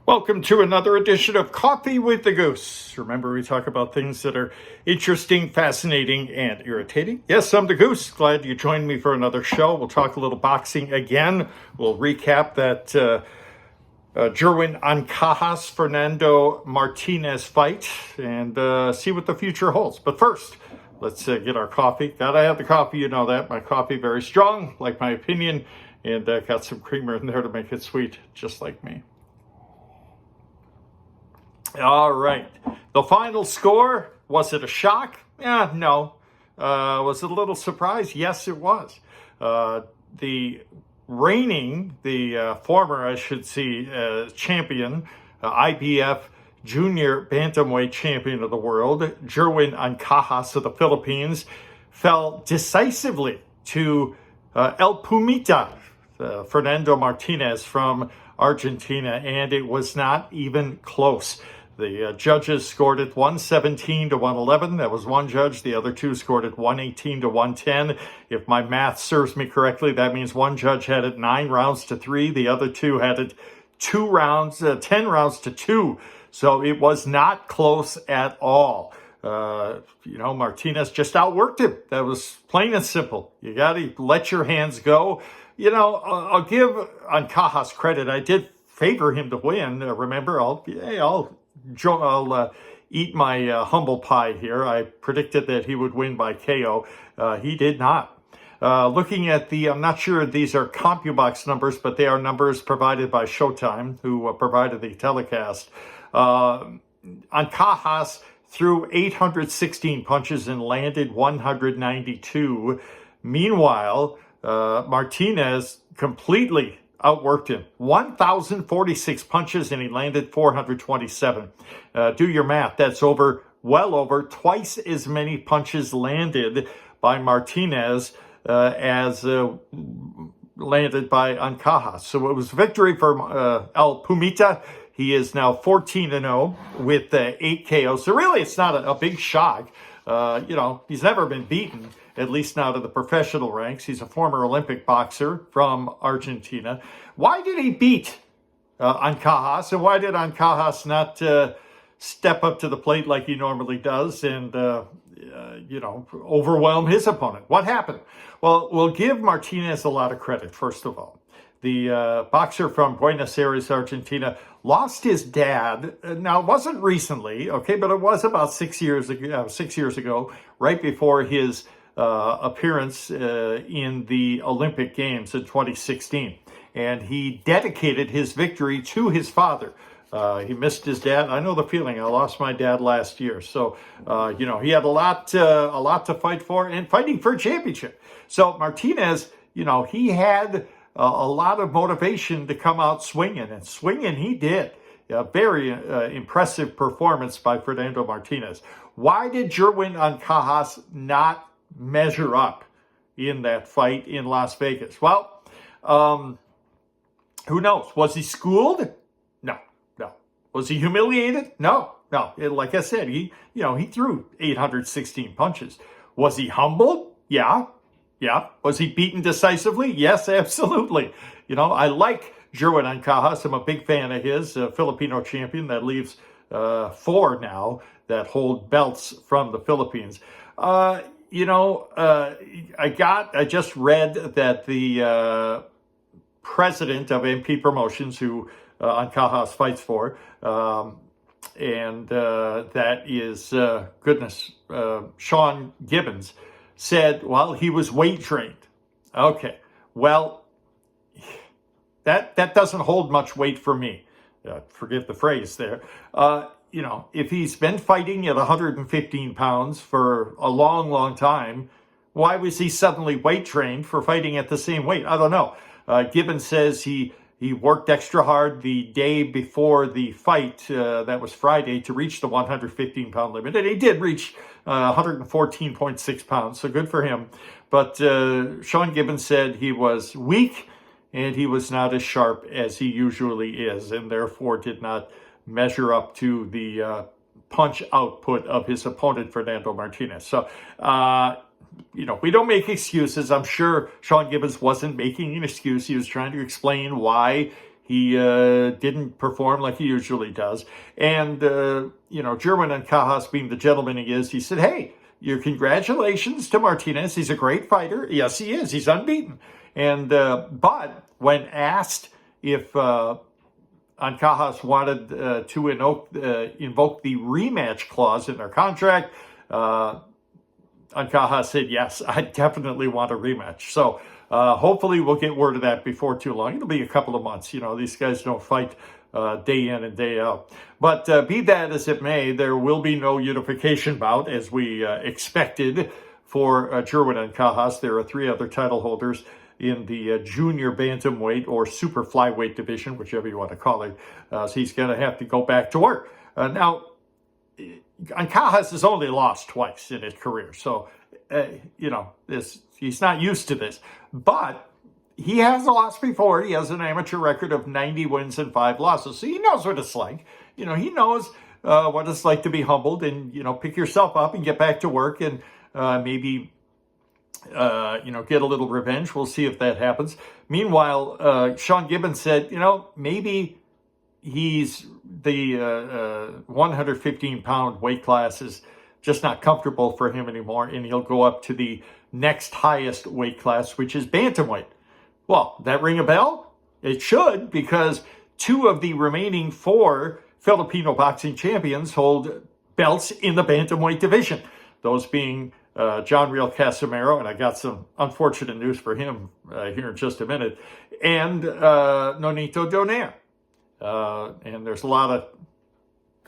Welcome to another edition of Coffee with the Goose. Remember, we talk about things that are interesting, fascinating, and irritating. Yes, I'm the Goose. Glad you joined me for another show. We'll talk a little boxing again. We'll recap that Jerwin Ancajas Fernando Martinez fight and see what the future holds. But first, let's get our coffee. Gotta have the coffee, you know that. My coffee very strong, like my opinion, and got some creamer in there to make it sweet, just like me. All right. The final score, was it a shock? No. Was it a little surprise? Yes, it was. The former, I should say, champion, IBF junior bantamweight champion of the world, Jerwin Ancajas of the Philippines, fell decisively to El Pumita, Fernando Martinez from Argentina, and it was not even close. The judges scored it 117 to 111. That was one judge. The other two scored it 118 to 110. If my math serves me correctly, that means one judge had it 9 rounds to 3. The other two had it 10 rounds to 2. So it was not close at all. Martinez just outworked him. That was plain and simple. You got to let your hands go. I'll give Ancajas credit. I did favor him to win. Remember, I'll eat my humble pie here. I predicted that he would win by KO. He did not. Looking at I'm not sure these are CompuBox numbers, but they are numbers provided by Showtime, who provided the telecast. Ancajas threw 816 punches and landed 192. Meanwhile, Martinez completely outworked him. 1,046 punches and he landed 427. Do your math. That's well over twice as many punches landed by Martinez as landed by Ancajas. So it was victory for El Pumita. He is now 14-0 with 8 KOs. So really, it's not a big shock. He's never been beaten, at least now to the professional ranks. He's a former Olympic boxer from Argentina. Why did he beat Ancajas? And why did Ancajas not step up to the plate like he normally does and, overwhelm his opponent? What happened? Well, we'll give Martinez a lot of credit, first of all. The boxer from Buenos Aires, Argentina, lost his dad. Now, it wasn't recently, okay, but it was about 6 years ago, right before his appearance in the Olympic Games in 2016. And he dedicated his victory to his father. He missed his dad. I know the feeling. I lost my dad last year. So, he had a lot to fight for and fighting for a championship. So Martinez, he had a lot of motivation to come out swinging, and swinging he did. A very impressive performance by Fernando Martinez. Why did Jerwin Ancajas not measure up in that fight in Las Vegas? Well, who knows? Was he schooled? No. Was he humiliated? No. Like I said, he threw 816 punches. Was he humbled? Yeah. Was he beaten decisively? Yes, absolutely. I like Jerwin Ancajas. I'm a big fan of his, Filipino champion that leaves 4 now that hold belts from the Philippines. I just read that the president of MP Promotions, who Ancajas fights for, and that is, Sean Gibbons, said, well, he was weight trained. Okay, well, that doesn't hold much weight for me. Forgive the phrase there. If he's been fighting at 115 pounds for a long, long time, why was he suddenly weight trained for fighting at the same weight? I don't know. Gibbons says he worked extra hard the day before the fight, that was Friday, to reach the 115-pound limit. And he did reach 114.6 pounds, so good for him. But Sean Gibbons said he was weak and he was not as sharp as he usually is, and therefore did not measure up to the punch output of his opponent, Fernando Martinez. So, we don't make excuses. I'm sure Sean Gibbons wasn't making an excuse. He was trying to explain why He didn't perform like he usually does. And, German Ancajas, being the gentleman he is, he said, hey, your congratulations to Martinez. He's a great fighter. Yes, he is. He's unbeaten. And but when asked if Ancajas wanted to invoke the rematch clause in their contract, Ancajas said, yes, I definitely want a rematch. So hopefully we'll get word of that before too long. It'll be a couple of months. These guys don't fight day in and day out. But be that as it may, there will be no unification bout as we expected for Gerwin Ancajas. There are 3 other title holders in the junior bantamweight or super flyweight division, whichever you want to call it. So he's going to have to go back to work. Now, Ancajas has only lost twice in his career. So, he's not used to this. But he has lost before. He has an amateur record of 90 wins and 5 losses. So he knows what it's like. He knows what it's like to be humbled and, pick yourself up and get back to work and maybe, get a little revenge. We'll see if that happens. Meanwhile, Sean Gibbons said, maybe he's the 115-pound weight class is just not comfortable for him anymore, and he'll go up to the next highest weight class, which is bantamweight. Well, that ring a bell? It should, because 2 of the remaining 4 Filipino boxing champions hold belts in the bantamweight division. Those being John Real Casimero, and I got some unfortunate news for him here in just a minute, and Nonito Donaire. And there's a lot of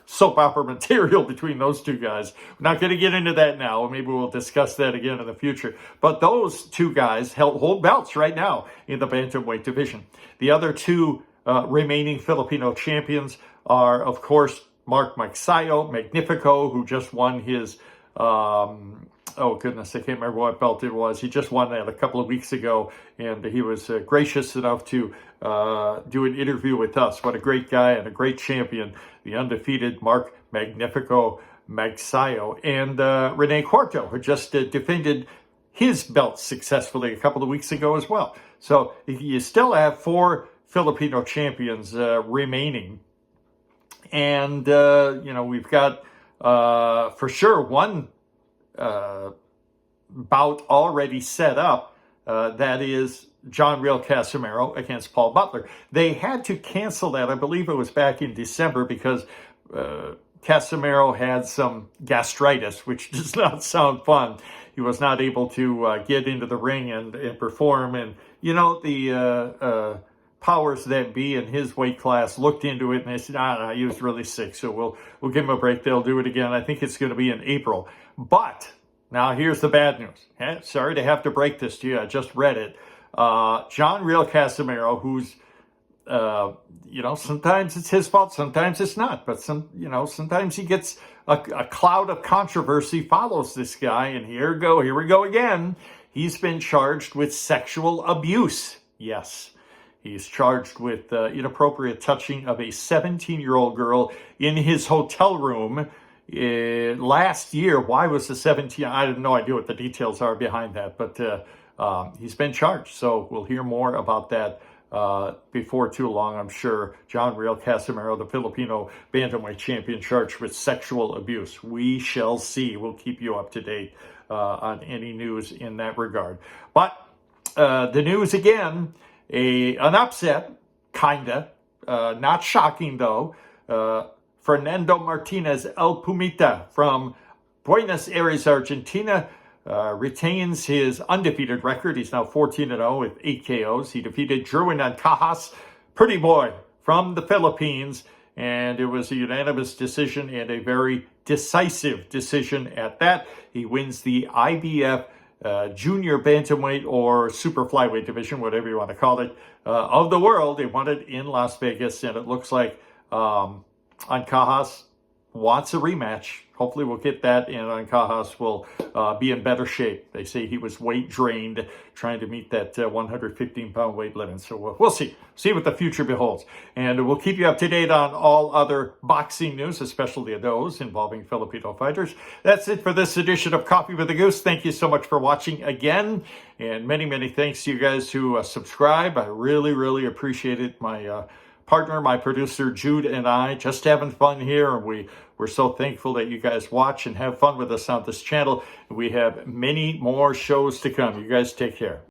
soap opera material between those 2 guys. We're not going to get into that now. Maybe we'll discuss that again in the future. But those 2 guys hold belts right now in the bantamweight division. The other 2 remaining Filipino champions are, of course, Mark Magnifico, who just won his, oh goodness, I can't remember what belt it was. He just won that a couple of weeks ago, and he was gracious enough to do an interview with us. What a great guy and a great champion, the undefeated Mark Magnifico Magsayo. And Rene Cuarto, who just defended his belt successfully a couple of weeks ago as well. So you still have 4 Filipino champions remaining. And, we've got for sure one bout already set up. That is John Real Casimero against Paul Butler. They had to cancel that. I believe it was back in December because Casimero had some gastritis, which does not sound fun. He was not able to get into the ring and perform. And, the powers that be in his weight class looked into it and they said, no, he was really sick. So we'll give him a break. They'll do it again. I think it's going to be in April. But now here's the bad news. Sorry to have to break this to you. I just read it. John Real Casimero, who's, sometimes it's his fault, sometimes it's not. But sometimes he gets a cloud of controversy follows this guy. And here we go again. He's been charged with sexual abuse. Yes. He's charged with inappropriate touching of a 17-year-old girl in his hotel room last year. Why was the 17? I have no idea what the details are behind that, but he's been charged. So we'll hear more about that before too long, I'm sure. John Real Casimero, the Filipino bantamweight champion, charged with sexual abuse. We shall see. We'll keep you up to date on any news in that regard. But the news again, an upset, kinda, not shocking though. Fernando Martinez El Pumita from Buenos Aires, Argentina, retains his undefeated record. He's now 14-0 with 8 KOs. He defeated Gerwin Ancajas, pretty boy, from the Philippines, and it was a unanimous decision and a very decisive decision at that. He wins the IBF junior bantamweight or super flyweight division, whatever you want to call it, of the world. They won it in Las Vegas, and it looks like Ancajas wants a rematch. Hopefully we'll get that, and Ancajas will be in better shape. They say he was weight drained trying to meet that 115-pound weight limit. So we'll see what the future beholds. And we'll keep you up to date on all other boxing news, especially those involving Filipino fighters. That's it for this edition of Coffee with the Goose. Thank you so much for watching again. And many, many thanks to you guys who subscribe. I really, really appreciate it. My partner, my producer Jude, and I, just having fun here. And we're so thankful that you guys watch and have fun with us on this channel. We have many more shows to come. You guys take care.